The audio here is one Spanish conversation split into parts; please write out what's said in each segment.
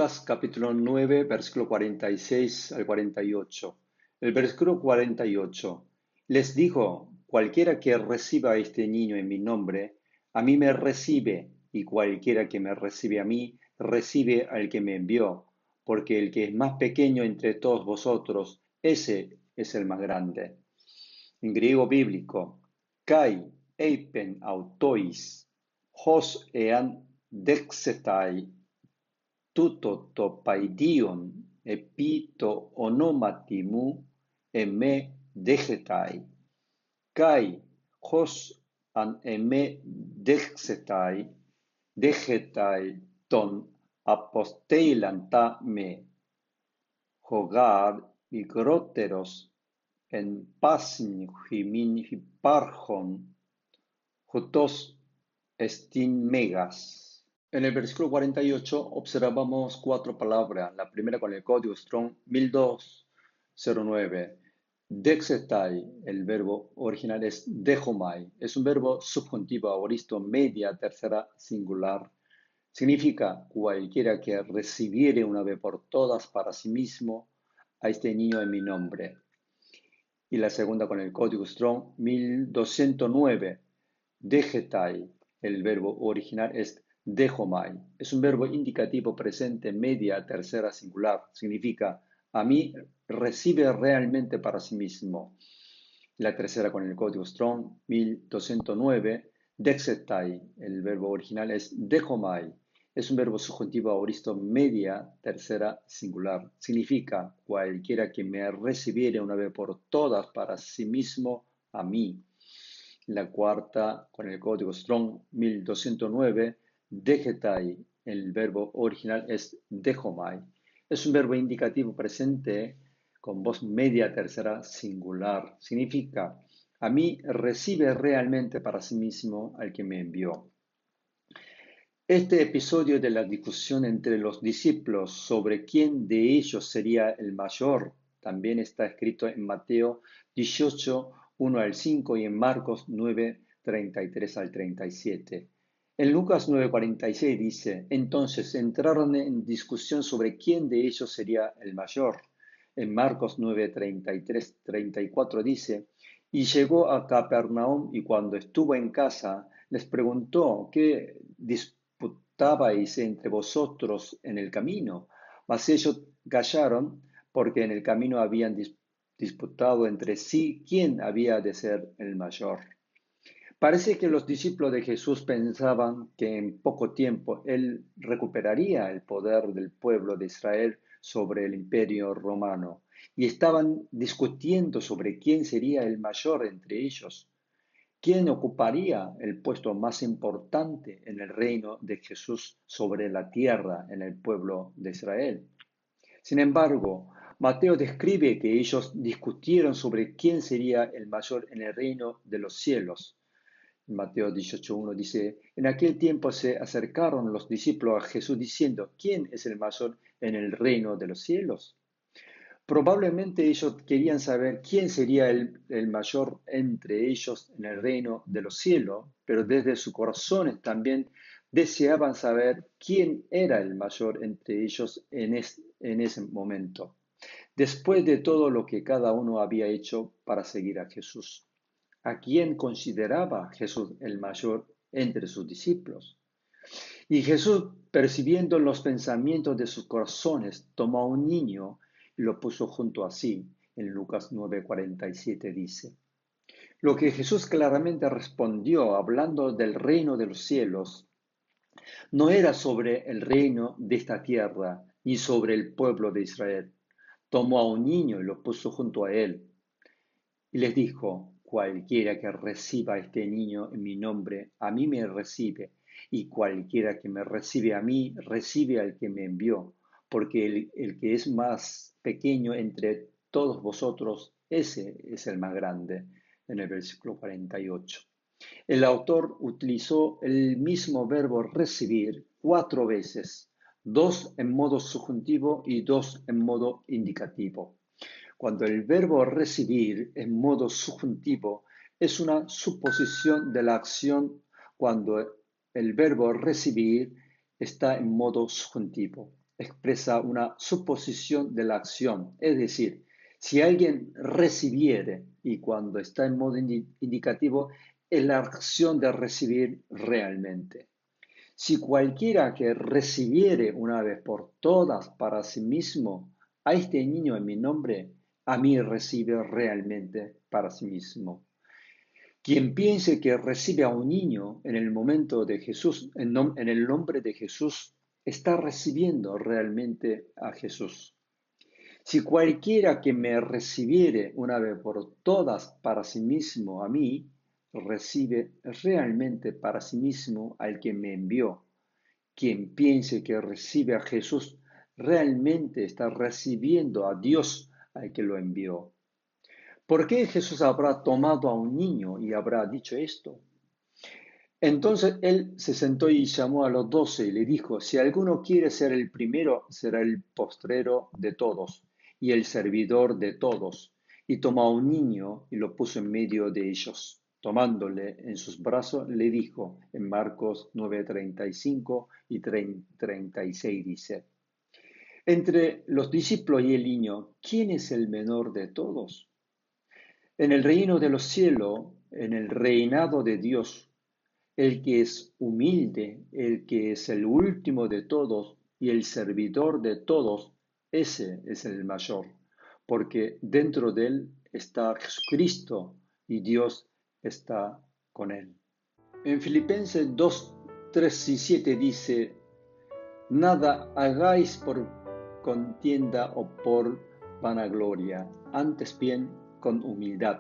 Lucas capítulo 9, versículo 46 al 48. El versículo 48. Les dijo, cualquiera que reciba a este niño en mi nombre, a mí me recibe, y cualquiera que me recibe a mí, recibe al que me envió, porque el que es más pequeño entre todos vosotros, ese es el más grande. En griego bíblico, kai eipen autois, hos ean dexetai, tuto to paidion epito onomatimu eme degetai, kai hos an eme degetai ton aposteilan ta me, hogad ygróteros en pasin himin hiparchon, hutos estin megas. En el versículo 48 observamos cuatro palabras. La primera con el código Strong 1209. Dexetai, el verbo original es dejomai. Es un verbo subjuntivo aoristo media tercera singular. Significa cualquiera que recibiere una vez por todas para sí mismo a este niño en mi nombre. Y la segunda con el código Strong 1209. Degetai, el verbo original es dejomai. Es un verbo indicativo presente media tercera singular. Significa a mí recibe realmente para sí mismo. La tercera con el código Strong 1209. Dexetai, el verbo original es dejomai. Es un verbo subjuntivo aoristo media tercera singular. Significa cualquiera que me recibiere una vez por todas para sí mismo a mí. La cuarta con el código Strong 1209, degetai, el verbo original es dejomai. Es un verbo indicativo presente con voz media tercera singular. Significa, a mí recibe realmente para sí mismo al que me envió. Este episodio de la discusión entre los discípulos sobre quién de ellos sería el mayor también está escrito en Mateo 18, 1 al 5 y en Marcos 9, 33 al 37. En Lucas 9, 46 dice, entonces entraron en discusión sobre quién de ellos sería el mayor. En Marcos 9, 33, 34 dice, y llegó a Capernaum y cuando estuvo en casa les preguntó qué disputabais entre vosotros en el camino. Mas ellos callaron porque en el camino habían disputado entre sí quién había de ser el mayor. Parece que los discípulos de Jesús pensaban que en poco tiempo él recuperaría el poder del pueblo de Israel sobre el imperio romano y estaban discutiendo sobre quién sería el mayor entre ellos. ¿Quién ocuparía el puesto más importante en el reino de Jesús sobre la tierra en el pueblo de Israel? Sin embargo, Mateo describe que ellos discutieron sobre quién sería el mayor en el reino de los cielos. Mateo 18.1 dice, en aquel tiempo se acercaron los discípulos a Jesús diciendo, ¿quién es el mayor en el reino de los cielos? Probablemente ellos querían saber quién sería el mayor entre ellos en el reino de los cielos, pero desde sus corazones también deseaban saber quién era el mayor entre ellos en ese momento, después de todo lo que cada uno había hecho para seguir a Jesús. ¿A quién consideraba Jesús el mayor entre sus discípulos? Y Jesús, percibiendo los pensamientos de sus corazones, tomó a un niño y lo puso junto a sí. En Lucas 9:47 dice. Lo que Jesús claramente respondió hablando del reino de los cielos no era sobre el reino de esta tierra ni sobre el pueblo de Israel. Tomó a un niño y lo puso junto a él. Y les dijo, cualquiera que reciba a este niño en mi nombre, a mí me recibe, y cualquiera que me recibe a mí, recibe al que me envió, porque el que es más pequeño entre todos vosotros, ese es el más grande, en el versículo 48. El autor utilizó el mismo verbo recibir 4 veces, 2 en modo subjuntivo y 2 en modo indicativo. Cuando el verbo recibir en modo subjuntivo es una suposición de la acción cuando el verbo recibir está en modo subjuntivo. expresa una suposición de la acción, es decir, si alguien recibiere, y cuando está en modo indicativo, es la acción de recibir realmente. Si cualquiera que recibiere una vez por todas para sí mismo a este niño en mi nombre, a mí recibe realmente para sí mismo. Quien piense que recibe a un niño en el momento de Jesús, en el nombre de Jesús, está recibiendo realmente a Jesús. Si cualquiera que me recibiere una vez por todas para sí mismo a mí, recibe realmente para sí mismo al que me envió. Quien piense que recibe a Jesús realmente está recibiendo a Dios al que lo envió. ¿Por qué Jesús habrá tomado a un niño y habrá dicho esto? Entonces él se sentó y llamó a los 12 y le dijo, si alguno quiere ser el primero, será el postrero de todos y el servidor de todos. Y tomó a un niño y lo puso en medio de ellos. Tomándole en sus brazos, le dijo, en Marcos 9:35 y 36 dice, entre los discípulos y el niño, ¿quién es el menor de todos? En el reino de los cielos, en el reinado de Dios, el que es humilde, el que es el último de todos y el servidor de todos, ese es el mayor, porque dentro de él está Jesucristo y Dios está con él. En Filipenses 2, 3 y 7 dice, nada hagáis por contienda o por vanagloria, antes bien con humildad,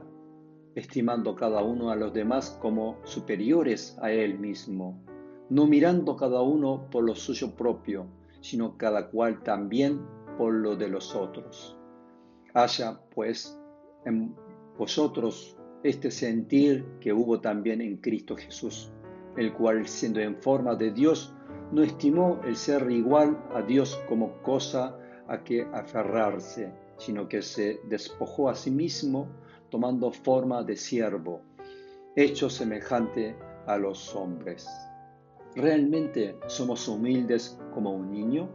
estimando cada uno a los demás como superiores a él mismo, no mirando cada uno por lo suyo propio, sino cada cual también por lo de los otros. Haya, pues, en vosotros este sentir que hubo también en Cristo Jesús, el cual, siendo en forma de Dios, no estimó el ser igual a Dios como cosa a que aferrarse, sino que se despojó a sí mismo, tomando forma de siervo, hecho semejante a los hombres. ¿Realmente somos humildes como un niño?